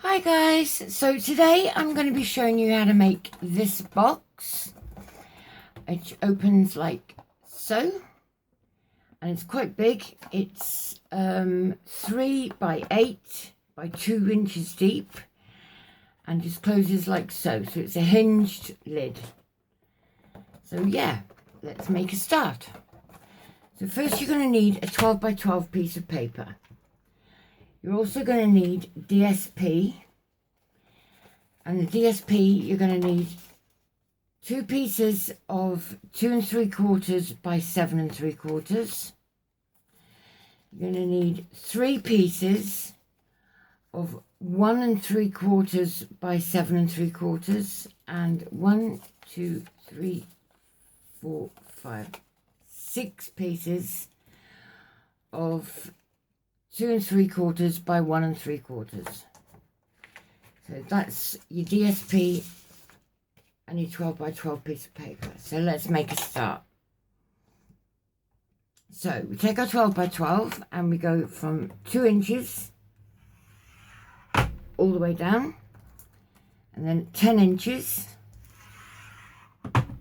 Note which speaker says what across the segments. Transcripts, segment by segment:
Speaker 1: Hi guys, so today I'm going to be showing you how to make this box. It opens like so, and it's quite big. It's 3 by 8 by 2 inches deep, and just closes like so. So it's a hinged lid. So yeah, let's make a start. So first you're going to need a 12 by 12 piece of paper. You're also going to need DSP, and the DSP you're going to need 2 pieces of 2 3/4 by 7 3/4. You're going to need 3 pieces of 1 3/4 by 7 3/4, and 1, 2, 3, 4, 5, 6 pieces of 2 3/4 by 1 3/4. So that's your DSP and your 12 by 12 piece of paper. So let's make a start. So we take our 12 by 12 and we go from 2 inches all the way down, and then 10 inches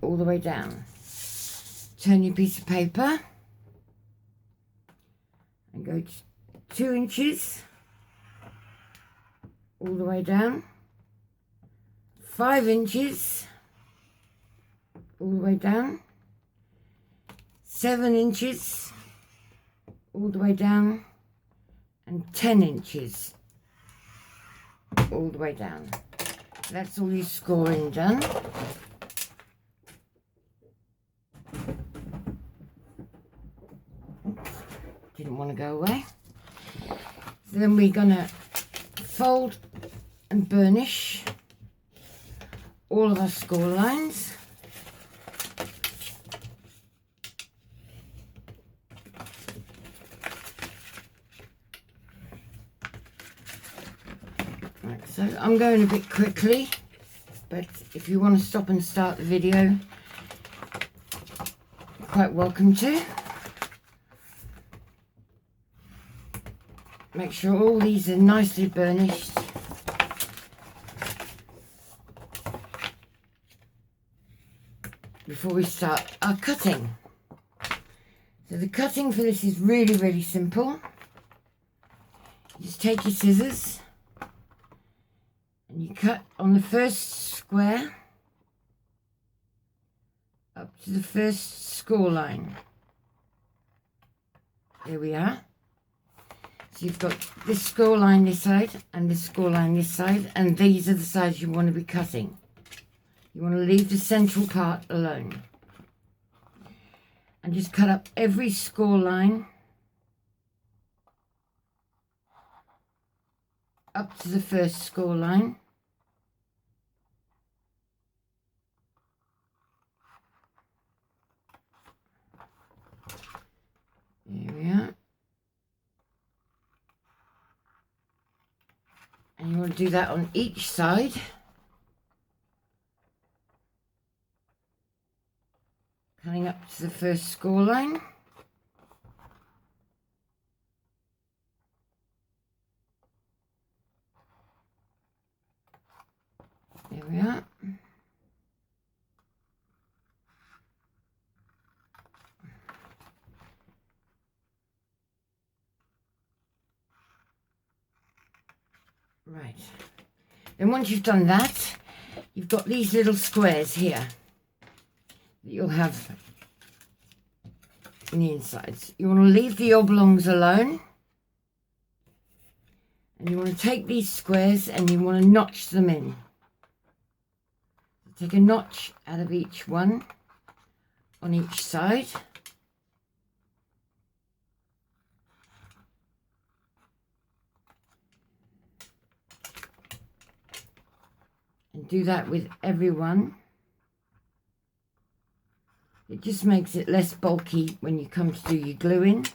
Speaker 1: all the way down. Turn your piece of paper and go 2 inches all the way down, 5 inches all the way down, 7 inches all the way down, and 10 inches all the way down. That's all your scoring done. Oops, didn't want to go away. So then we're going to fold and burnish all of our score lines. Right, so I'm going a bit quickly, but if you want to stop and start the video, you're quite welcome to. Make sure all these are nicely burnished. Before we start our cutting. So the cutting for this is really simple. You just take your scissors and you cut on the first square up to the first score line. There we are. So you've got this score line this side and this score line this side, and these are the sides you want to be cutting. You want to leave the central part alone. And just cut up every score line up to the first score line. There we are. And you want to do that on each side. Coming up to the first score line. There we are. Right. Then once you've done that, you've got these little squares here that you'll have in the insides. You want to leave the oblongs alone, and you want to take these squares and you want to notch them in. Take a notch out of each one on each side. And do that with every one. It just makes it less bulky when you come to do your gluing.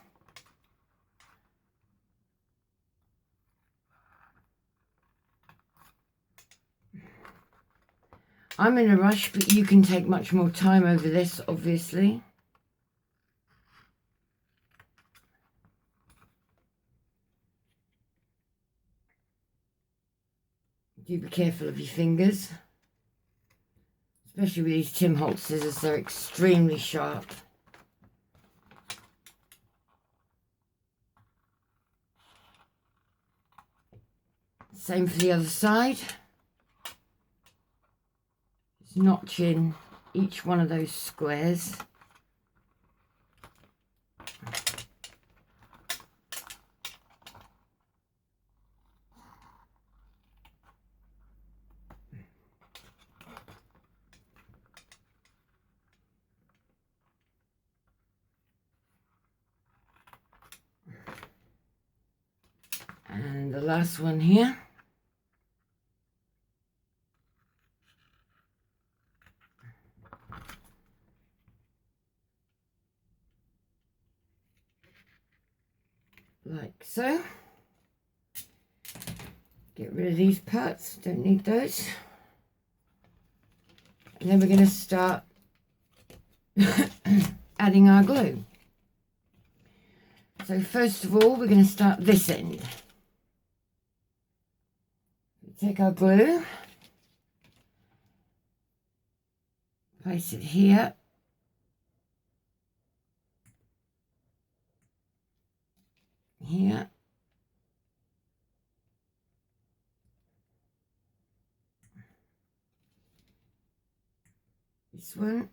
Speaker 1: I'm in a rush, but you can take much more time over this, obviously. Do be careful of your fingers, especially with these Tim Holtz scissors. They're extremely sharp. Same for the other side. Just notch in each one of those squares. And the last one here. Like so. Get rid of these parts, don't need those. And then we're going to start adding our glue. So first of all, we're going to start this end. Take our glue, place it here, here, this one,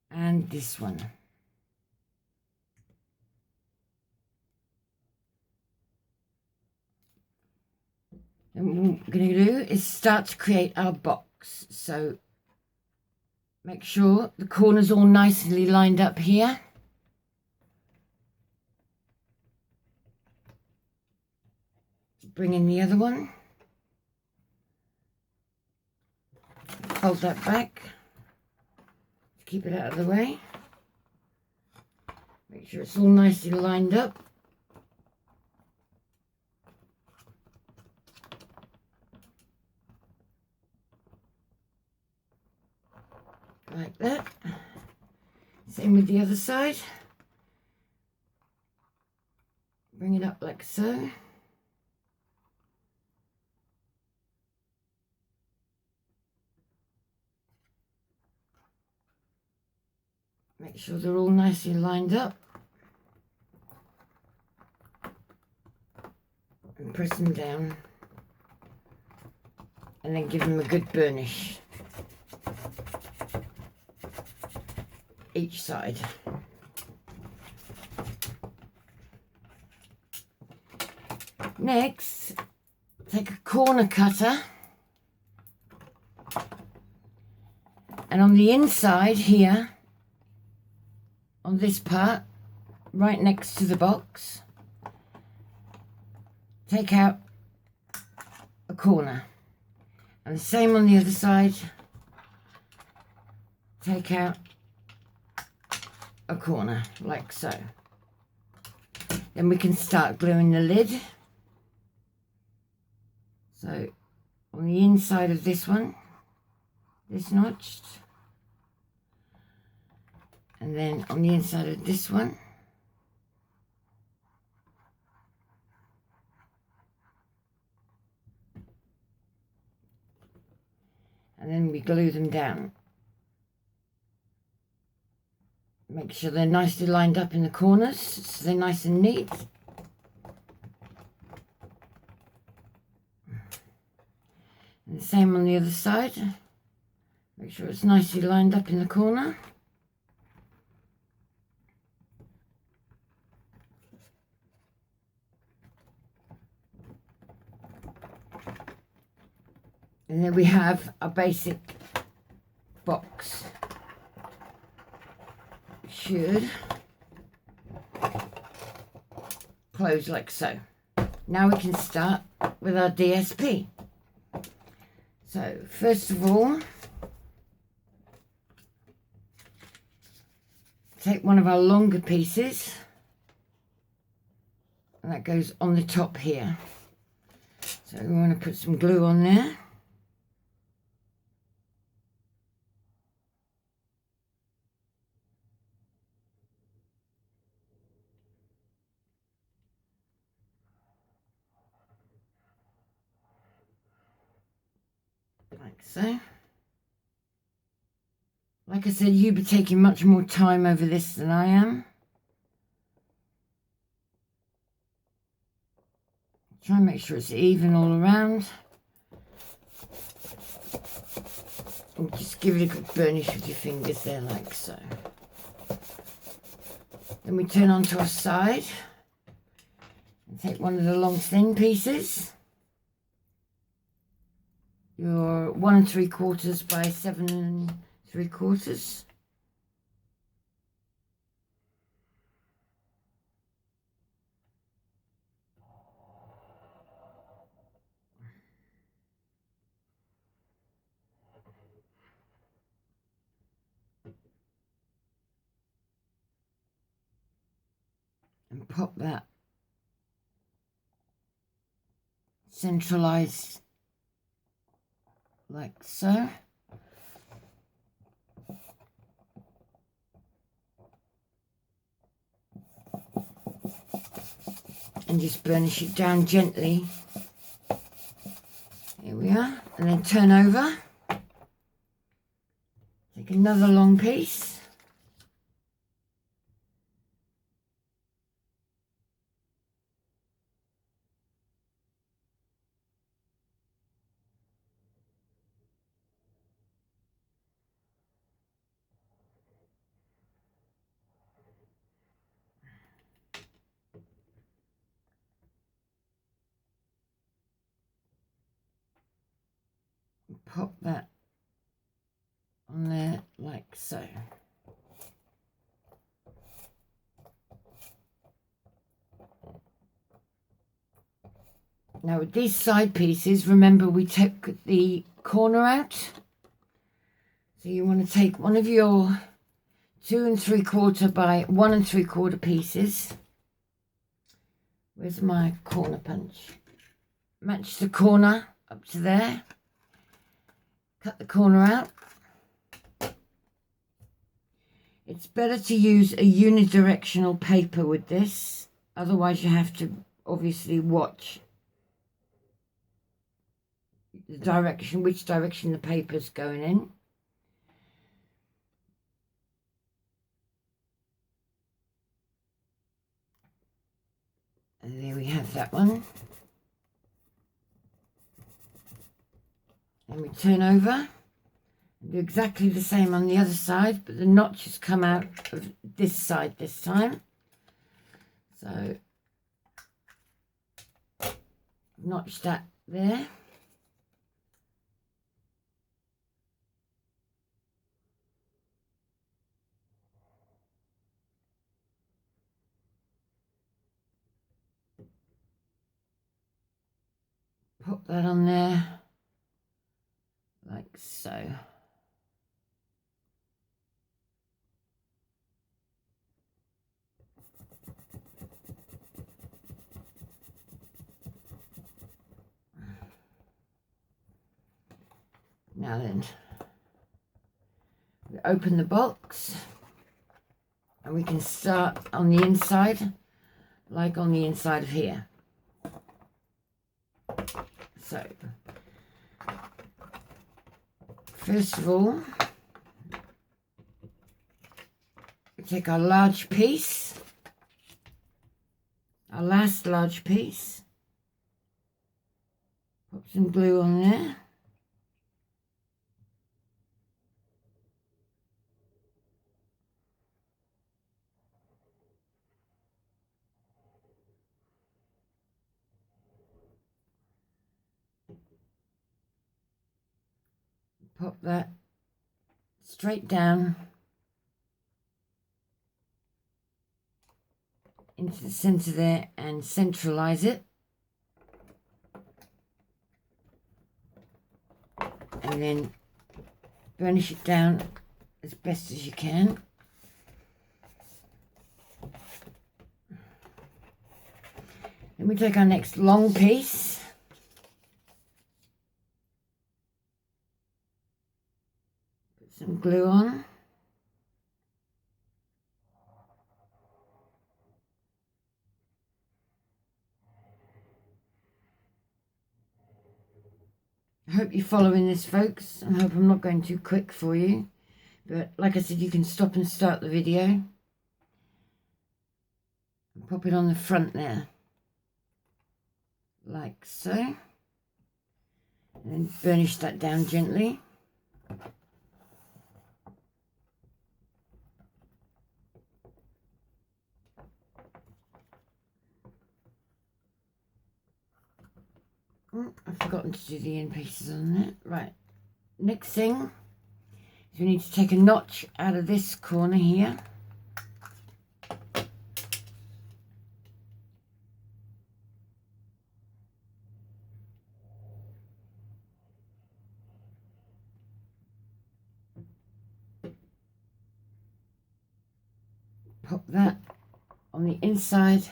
Speaker 1: and this one. And what we're going to do is start to create our box. So make sure the corners all nicely lined up here. Bring in the other one. Fold that back. Keep it out of the way. Make sure it's all nicely lined up. Like that. Same with the other side. Bring it up like so. Make sure they're all nicely lined up. And press them down. And then give them a good burnish. Each side. Next, take a corner cutter, and on the inside here, on this part, right next to the box, take out a corner, and the same on the other side, take out a corner like so. Then we can start gluing the lid. So on the inside of this one, this notched, and then on the inside of this one, and then we glue them down. Make sure they're nicely lined up in the corners so they're nice and neat. And the same on the other side. Make sure it's nicely lined up in the corner. And then we have a basic box. Should close like so. Now we can start with our DSP. So first of all, take one of our longer pieces, and that goes on the top here. So we want to put some glue on there. so. Like I said, you'll be taking much more time over this than I am. Try and make sure it's even all around. And just give it a good burnish with your fingers there, like so. Then we turn onto our side and take one of the long thin pieces. Your 1 3/4 by 7 3/4. And pop that centralized like so. And just burnish it down gently. Here we are. And then turn over. Take another long piece. Pop that on there like so. Now with these side pieces, remember we took the corner out. So you want to take one of your 2 3/4 by 1 3/4 pieces. Where's my corner punch? Match the corner up to there. Cut the corner out. It's better to use a unidirectional paper with this. Otherwise you have to obviously watch the direction, which direction the paper's going in. And there we have that one. And we turn over and do exactly the same on the other side, but the notches come out of this side this time. So notch that there. Pop that on there like so. Now then, we open the box and we can start on the inside, like on the inside of here. So, first of all, we take our large piece, our last large piece, pop some glue on there. Pop that straight down into the center there and centralize it. And then burnish it down as best as you can. Then we take our next long piece. Some glue on. hope you're following this, folks. I hope I'm not going too quick for you. But like I said, you can stop and start the video. And pop it on the front there. Like so. And then burnish that down gently. Oh, I've forgotten to do the end pieces on that. Right. Next thing is we need to take a notch out of this corner here. Pop that on the inside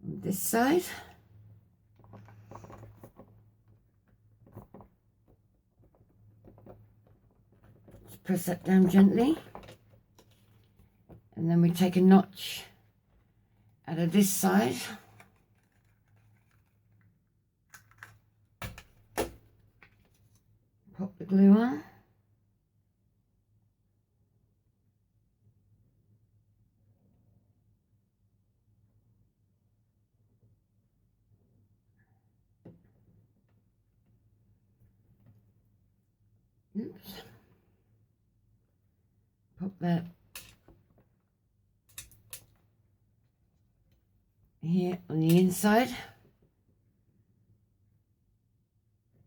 Speaker 1: on this side. Just press that down gently. And then we take a notch out of this side. Pop the glue on. Oops. Pop that here on the inside,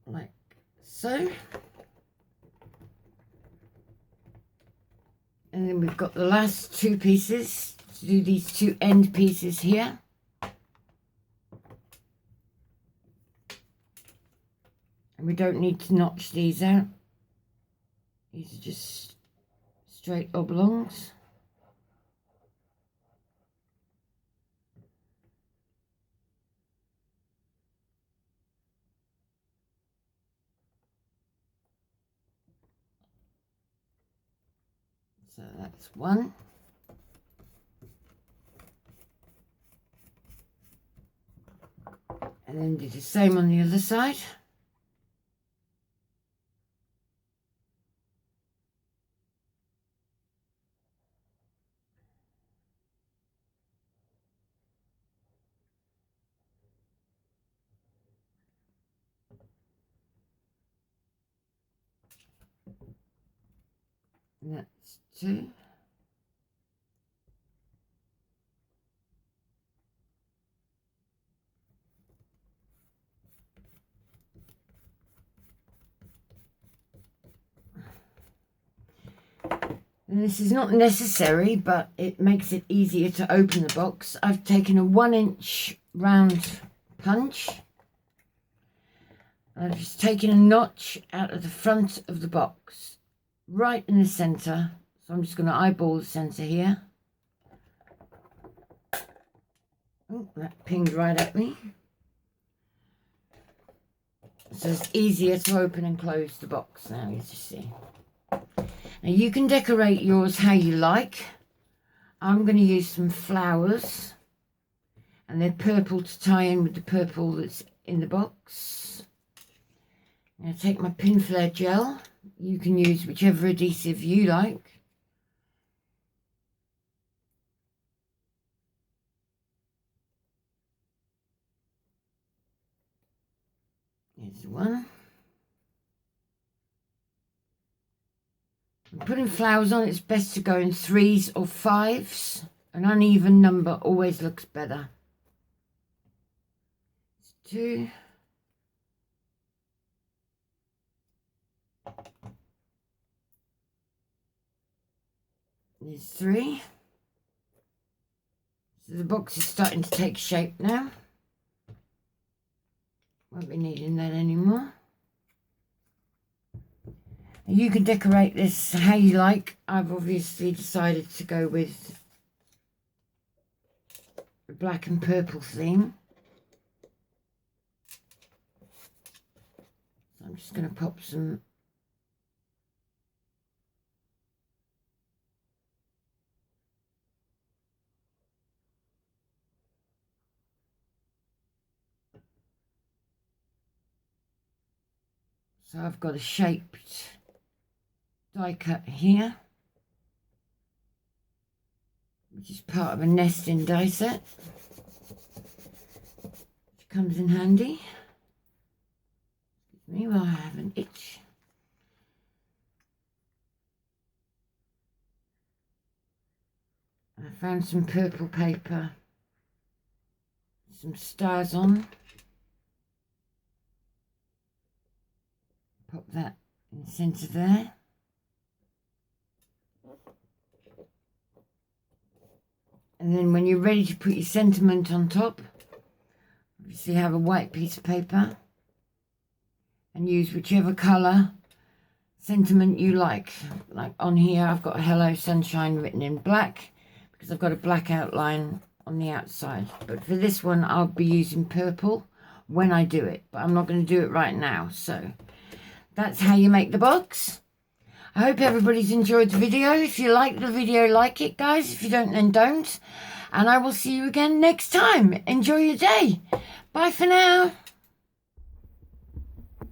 Speaker 1: like so. And then we've got the last two pieces to do, these two end pieces here. And we don't need to notch these out. These are just straight oblongs. So that's one. And then do the same on the other side. And that's two. And this is not necessary, but it makes it easier to open the box. I've taken a 1-inch round punch. I've just taken a notch out of the front of the box, right in the center. So I'm just going to eyeball the center here. Oh, that pinged right at me. So it's easier to open and close the box now, as you see. Now you can decorate yours how you like. I'm going to use some flowers, and they're purple to tie in with the purple that's in the box. I'm going to take my pin flare gel. You can use whichever adhesive you like. Here's one. Putting flowers on, it's best to go in 3s or 5s. An uneven number always looks better. 2. There's 3. So the box is starting to take shape now. Won't be needing that anymore. You can decorate this how you like. I've obviously decided to go with the black and purple theme. So I'm just going to pop some So I've got a shaped die cut here, which is part of a nesting die set, which comes in handy. Excuse me while I have an itch. I found some purple paper, some stars on. Pop that in the centre there. And then when you're ready to put your sentiment on top, obviously have a white piece of paper and use whichever colour sentiment you like. Like on here I've got Hello Sunshine written in black because I've got a black outline on the outside. But for this one I'll be using purple when I do it, but I'm not going to do it right now. So that's how you make the box. I hope everybody's enjoyed the video. If you like the video, like it, guys. If you don't, then don't. And I will see you again next time. Enjoy your day. Bye for now.